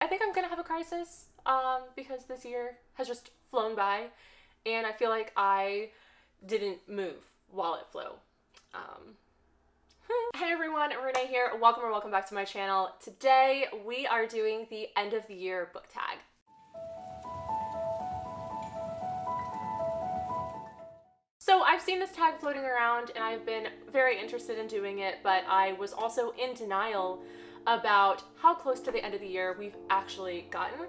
think I'm gonna have a crisis because this year has just flown by and I feel like I didn't move while it flew. Hey everyone, Renee here. Welcome back to my channel. Today we are doing the end of the year book tag. So I've seen this tag floating around and I've been very interested in doing it, but I was also in denial about how close to the end of the year we've actually gotten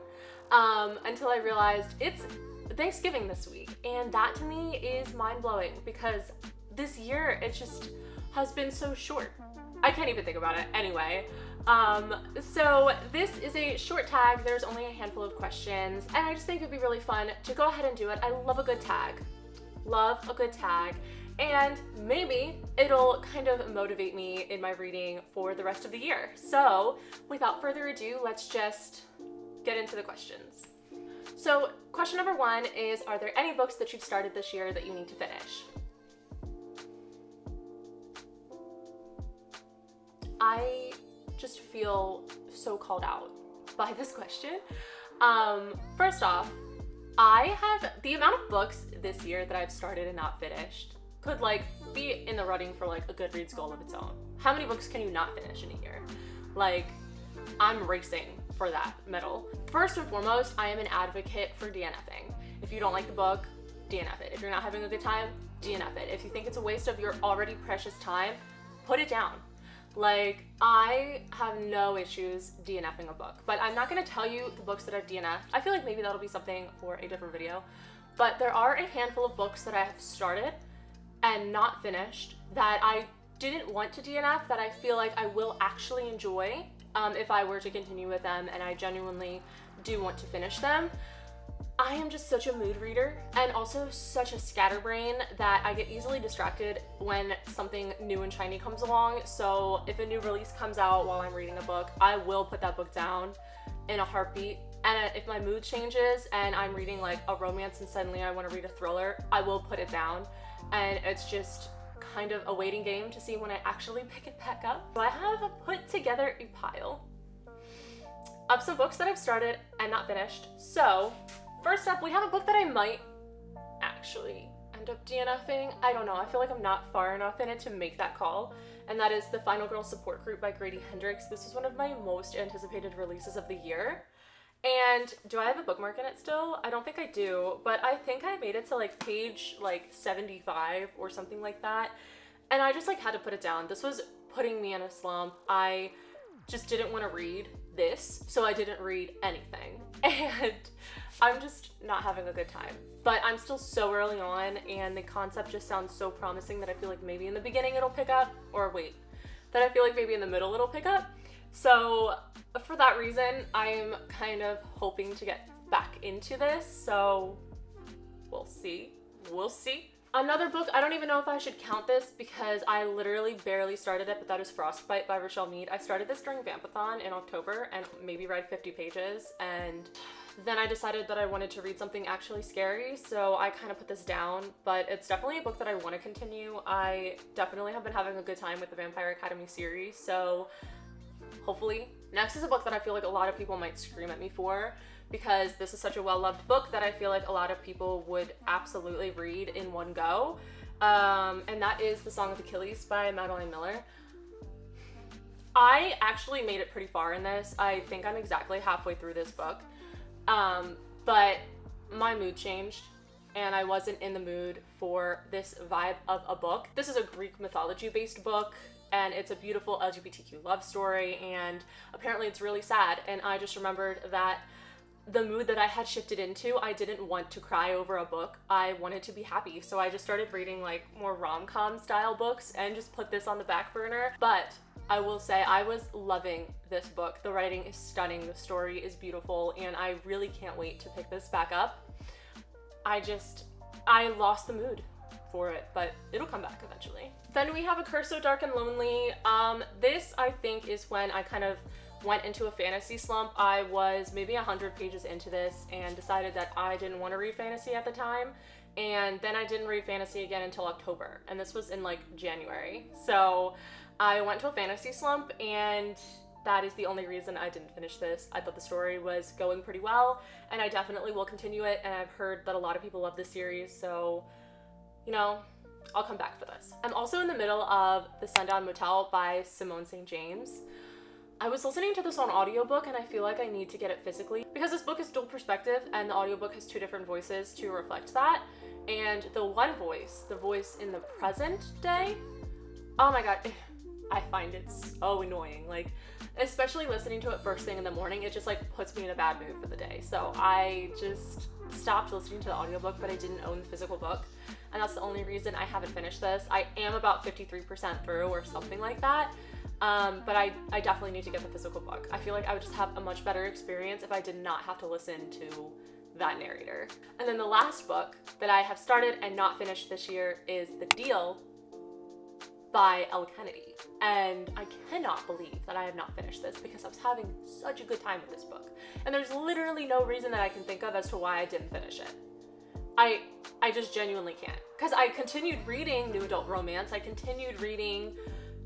until I realized it's Thanksgiving this week, and that to me is mind-blowing because this year it just has been so short. I can't even think about it. Anyway, so this is a short tag. There's only a handful of questions and I just think it'd be really fun to go ahead and do it. I love a good tag. Love a good tag, and maybe it'll kind of motivate me in my reading for the rest of the year. So without further ado, let's just get into the questions. So question number one is, are there any books that you've started this year that you need to finish? I just feel so called out by this question. First off, I have the amount of books this year that I've started and not finished could like be in the running for like a Goodreads goal of its own. How many books can you not finish in a year? Like, I'm racing for that medal. First and foremost, I am an advocate for DNFing. If you don't like the book, DNF it. If you're not having a good time, DNF it. If you think it's a waste of your already precious time, put it down. Like, I have no issues DNFing a book, but I'm not gonna tell you the books that I've DNF'd. I feel like maybe that'll be something for a different video, but there are a handful of books that I have started and not finished that I didn't want to DNF that I feel like I will actually enjoy if I were to continue with them, and I genuinely do want to finish them. I am just such a mood reader and also such a scatterbrain that I get easily distracted when something new and shiny comes along. So if a new release comes out while I'm reading a book, I will put that book down in a heartbeat. And if my mood changes and I'm reading like a romance and suddenly I want to read a thriller, I will put it down. And it's just kind of a waiting game to see when I actually pick it back up. So I have put together a pile of some books that I've started and not finished. So first up, we have a book that I might actually end up DNFing. I don't know. I feel like I'm not far enough in it to make that call. And that is The Final Girl Support Group by Grady Hendrix. This is one of my most anticipated releases of the year. And do I have a bookmark in it still? I don't think I do, but I think I made it to like page like 75 or something like that. And I just like had to put it down. This was putting me in a slump. I just didn't want to read this, so I didn't read anything. And I'm just not having a good time. But I'm still so early on and the concept just sounds so promising that I feel like maybe in the beginning it'll pick up, or wait, that I feel like maybe in the middle it'll pick up. So for that reason, I'm kind of hoping to get back into this. So we'll see. We'll see. Another book, I don't even know if I should count this because I literally barely started it, but that is Frostbite by Rochelle Mead. I started this during Vampathon in October and maybe read 50 pages, and then I decided that I wanted to read something actually scary, so I kind of put this down, but it's definitely a book that I want to continue. I definitely have been having a good time with the Vampire Academy series, so hopefully. Next is a book that I feel like a lot of people might scream at me for, because this is such a well-loved book that I feel like a lot of people would absolutely read in one go. And that is The Song of Achilles by Madeline Miller. I actually made it pretty far in this. I think I'm exactly halfway through this book. But my mood changed and I wasn't in the mood for this vibe of a book. This is a Greek mythology-based book, and it's a beautiful LGBTQ love story, and apparently it's really sad. And I just remembered that the mood that I had shifted into, I didn't want to cry over a book. I wanted to be happy. So I just started reading like more rom-com style books and just put this on the back burner. But I will say I was loving this book. The writing is stunning, the story is beautiful, and I really can't wait to pick this back up. I lost the mood for it, but it'll come back eventually. Then we have A Curse So Dark and Lonely. This I think is when I kind of went into a fantasy slump. I was maybe 100 pages into this and decided that I didn't want to read fantasy at the time. And then I didn't read fantasy again until October. And this was in like January. So I went to a fantasy slump and that is the only reason I didn't finish this. I thought the story was going pretty well, and I definitely will continue it, and I've heard that a lot of people love this series, so, you know, I'll come back for this. I'm also in the middle of The Sundown Motel by Simone St. James. I was listening to this on audiobook, and I feel like I need to get it physically because this book is dual perspective and the audiobook has 2 different voices to reflect that. And the one voice, the voice in the present day, oh my god, I find it so annoying. Like, especially listening to it first thing in the morning, it just like puts me in a bad mood for the day. So I just stopped listening to the audiobook, but I didn't own the physical book. And that's the only reason I haven't finished this. I am about 53% through or something like that. But I definitely need to get the physical book. I feel like I would just have a much better experience if I did not have to listen to that narrator. And then the last book that I have started and not finished this year is The Deal by Elle Kennedy. And I cannot believe that I have not finished this because I was having such a good time with this book. And there's literally no reason that I can think of as to why I didn't finish it. I just genuinely can't. Because I continued reading new adult romance. I continued reading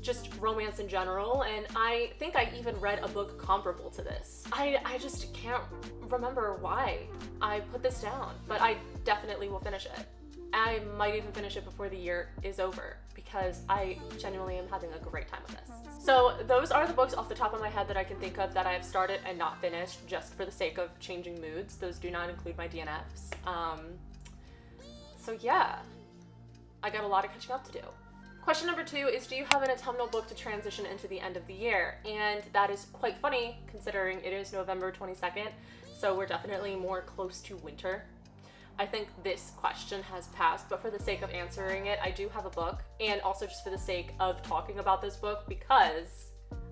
just romance in general, and I think I even read a book comparable to this. I just can't remember why I put this down, but I definitely will finish it. I might even finish it before the year is over because I genuinely am having a great time with this. So those are the books off the top of my head that I can think of that I have started and not finished just for the sake of changing moods. Those do not include my DNFs. So yeah, I got a lot of catching up to do. Question number 2 is, do you have an autumnal book to transition into the end of the year? And that is quite funny considering it is November 22nd, so we're definitely more close to winter. I think this question has passed, but for the sake of answering it, I do have a book, and also just for the sake of talking about this book because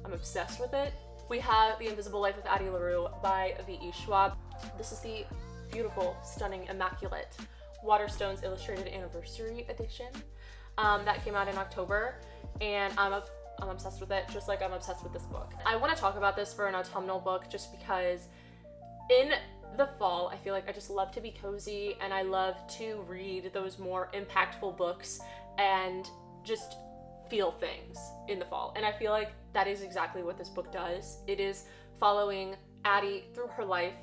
I'm obsessed with it. We have The Invisible Life of Addie LaRue by V.E. Schwab. This is the beautiful, stunning, immaculate Waterstones Illustrated Anniversary Edition. That came out in October, and I'm obsessed with it, just like I'm obsessed with this book. I want to talk about this for an autumnal book just because in the fall, I feel like I just love to be cozy, and I love to read those more impactful books and just feel things in the fall. And I feel like that is exactly what this book does. It is following Addie through her life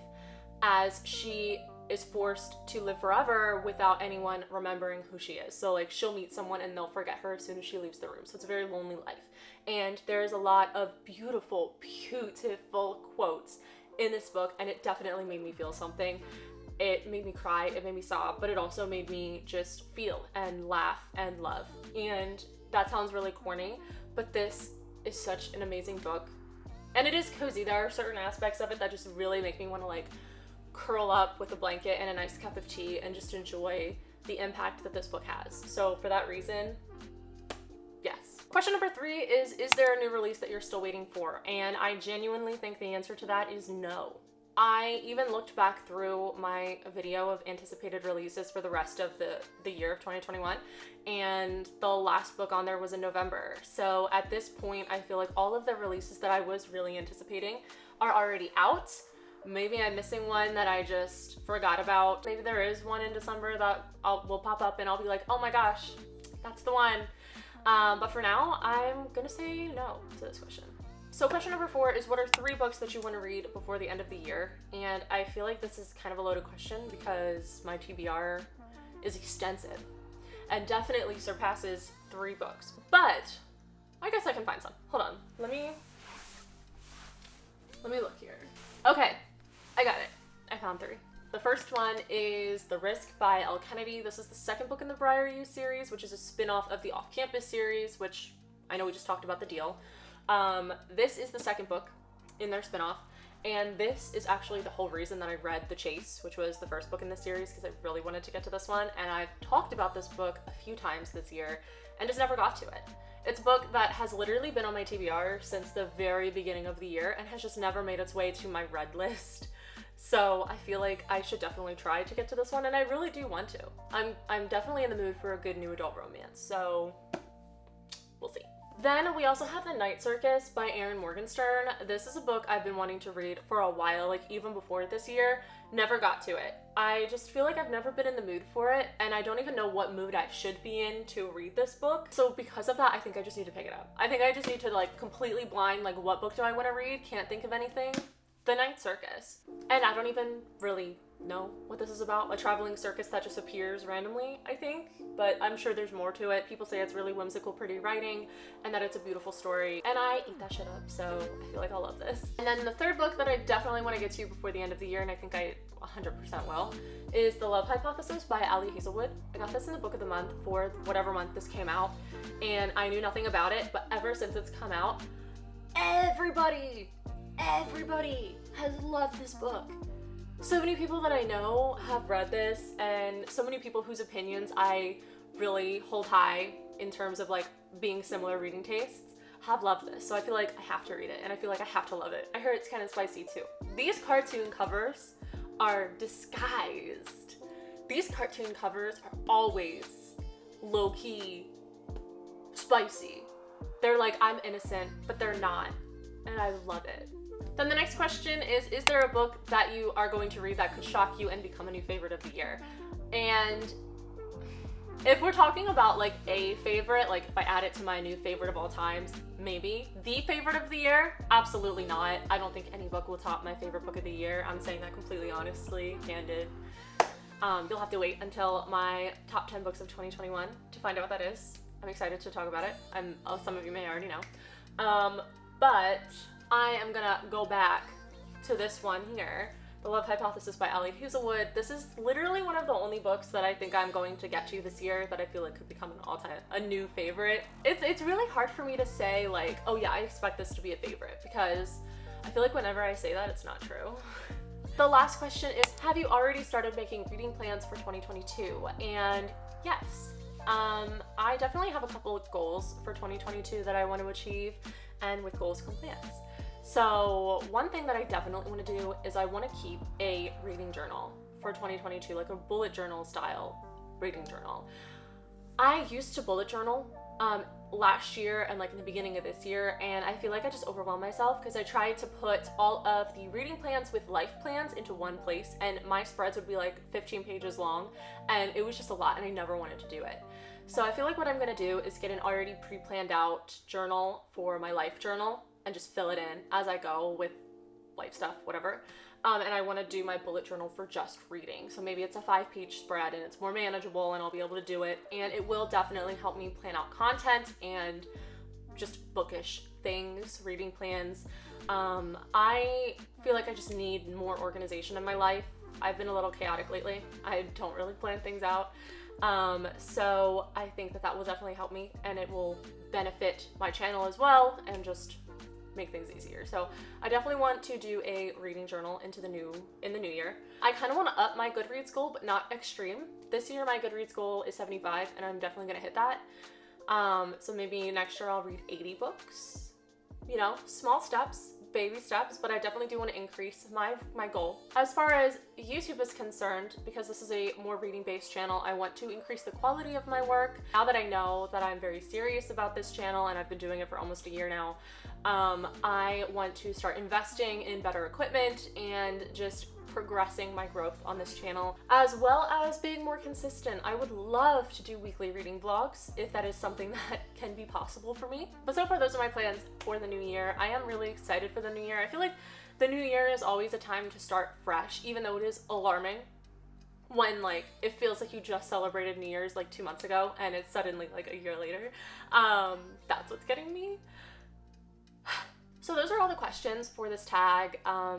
as she is forced to live forever without anyone remembering who she is. So like she'll meet someone and they'll forget her as soon as she leaves the room. So it's a very lonely life. And there's a lot of beautiful, beautiful quotes in this book, and it definitely made me feel something. It made me cry, it made me sob, but it also made me just feel and laugh and love. And that sounds really corny, but this is such an amazing book. And it is cozy. There are certain aspects of it that just really make me want to like curl up with a blanket and a nice cup of tea and just enjoy the impact that this book has. So for that reason, yes. Question number 3 is there a new release that you're still waiting for? And I genuinely think the answer to that is no. I even looked back through my video of anticipated releases for the rest of the year of 2021, and the last book on there was in November. So at this point, I feel like all of the releases that I was really anticipating are already out. Maybe I'm missing one that I just forgot about. Maybe there is one in December that will pop up and I'll be like, oh my gosh, that's the one. But for now, I'm gonna say no to this question. So question number 4 is, what are 3 books that you want to read before the end of the year? And I feel like this is kind of a loaded question because my TBR is extensive and definitely surpasses 3 books. But I guess I can find some. Hold on. Let me look here. Okay, I got it. I found 3. The first one is The Risk by Elle Kennedy. This is the second book in the Briar You series, which is a spin-off of the Off Campus series, which I know we just talked about The Deal. This is the second book in their spin-off, and this is actually the whole reason that I read The Chase, which was the first book in the series, because I really wanted to get to this one, and I've talked about this book a few times this year and just never got to it. It's a book that has literally been on my TBR since the very beginning of the year and has just never made its way to my read list. So I feel like I should definitely try to get to this one, and I really do want to. I'm definitely in the mood for a good new adult romance, so we'll see. Then we also have The Night Circus by Erin Morgenstern. This is a book I've been wanting to read for a while, like even before this year. Never got to it. I just feel like I've never been in the mood for it, and I don't even know what mood I should be in to read this book. So because of that, I think I just need to pick it up. I think I just need to like completely blind, like what book do I want to read? Can't think of anything. The Night Circus. And I don't even really know what this is about. A traveling circus that just appears randomly, I think, but I'm sure there's more to it. People say it's really whimsical, pretty writing, and that it's a beautiful story, and I eat that shit up, so I feel like I'll love this. And then the third book that I definitely want to get to before the end of the year, and I think I 100% will, is The Love Hypothesis by Ali Hazelwood. I got this in the book of the month for whatever month this came out, and I knew nothing about it, but ever since it's come out, everybody has loved this book. So many people that I know have read this, and so many people whose opinions I really hold high in terms of like being similar reading tastes have loved this. So I feel like I have to read it, and I feel like I have to love it. I heard it's kind of spicy too. These cartoon covers are disguised. These cartoon covers are always low-key spicy. They're like, I'm innocent, but they're not, and I love it. Then the next question is there a book that you are going to read that could shock you and become a new favorite of the year? And if we're talking about like a favorite, like if I add it to my new favorite of all times, maybe. The favorite of the year? Absolutely not. I don't think any book will top my favorite book of the year. I'm saying that completely honestly, candid. You'll have to wait until my top 10 books of 2021 to find out what that is. I'm excited to talk about it. Some of you may already know. But I am gonna go back to this one here, The Love Hypothesis by Ali Hazelwood. This is literally one of the only books that I think I'm going to get to this year that I feel like could become a new favorite. It's really hard for me to say like, oh yeah, I expect this to be a favorite, because I feel like whenever I say that, it's not true. The last question is, have you already started making reading plans for 2022? And yes, I definitely have a couple of goals for 2022 that I want to achieve, and with goals come plans. So one thing that I definitely want to do is I want to keep a reading journal for 2022, like a bullet journal style reading journal. I used to bullet journal last year and like in the beginning of this year, and I feel like I just overwhelmed myself because I tried to put all of the reading plans with life plans into one place, and my spreads would be like 15 pages long, and it was just a lot, and I never wanted to do it. So I feel like what I'm going to do is get an already pre-planned out journal for my life journal and just fill it in as I go with life stuff, whatever. And I want to do my bullet journal for just reading. So maybe it's a 5-page spread and it's more manageable and I'll be able to do it. And it will definitely help me plan out content and just bookish things, reading plans. I feel like I just need more organization in my life. I've been a little chaotic lately. I don't really plan things out. So I think that will definitely help me, and it will benefit my channel as well and just make things easier. So I definitely want to do a reading journal in the new year. I kind of want to up my Goodreads goal, but not extreme. This year my Goodreads goal is 75, and I'm definitely going to hit that. So maybe next year I'll read 80 books. You know, small steps, baby steps, but I definitely do want to increase my goal. As far as YouTube is concerned, because this is a more reading-based channel, I want to increase the quality of my work. Now that I know that I'm very serious about this channel and I've been doing it for almost a year now, I want to start investing in better equipment and just progressing my growth on this channel, as well as being more consistent. I would love to do weekly reading vlogs if that is something that can be possible for me. But so far, those are my plans for the new year. I am really excited for the new year. I feel like the new year is always a time to start fresh, even though it is alarming when like it feels like you just celebrated New Year's like 2 months ago and it's suddenly like a year later. That's what's getting me. So those are all the questions for this tag.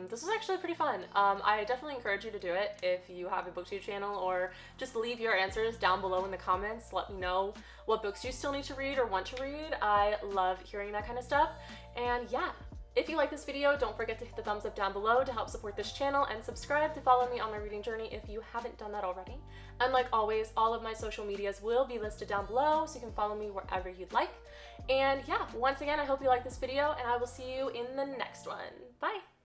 This was actually pretty fun. I definitely encourage you to do it if you have a booktube channel, or just leave your answers down below in the comments. Let me know what books you still need to read or want to read. I love hearing that kind of stuff. And yeah, if you like this video, don't forget to hit the thumbs up down below to help support this channel, and subscribe to follow me on my reading journey if you haven't done that already. And like always, all of my social medias will be listed down below, so you can follow me wherever you'd like. And yeah, once again, I hope you like this video, and I will see you in the next one. Bye!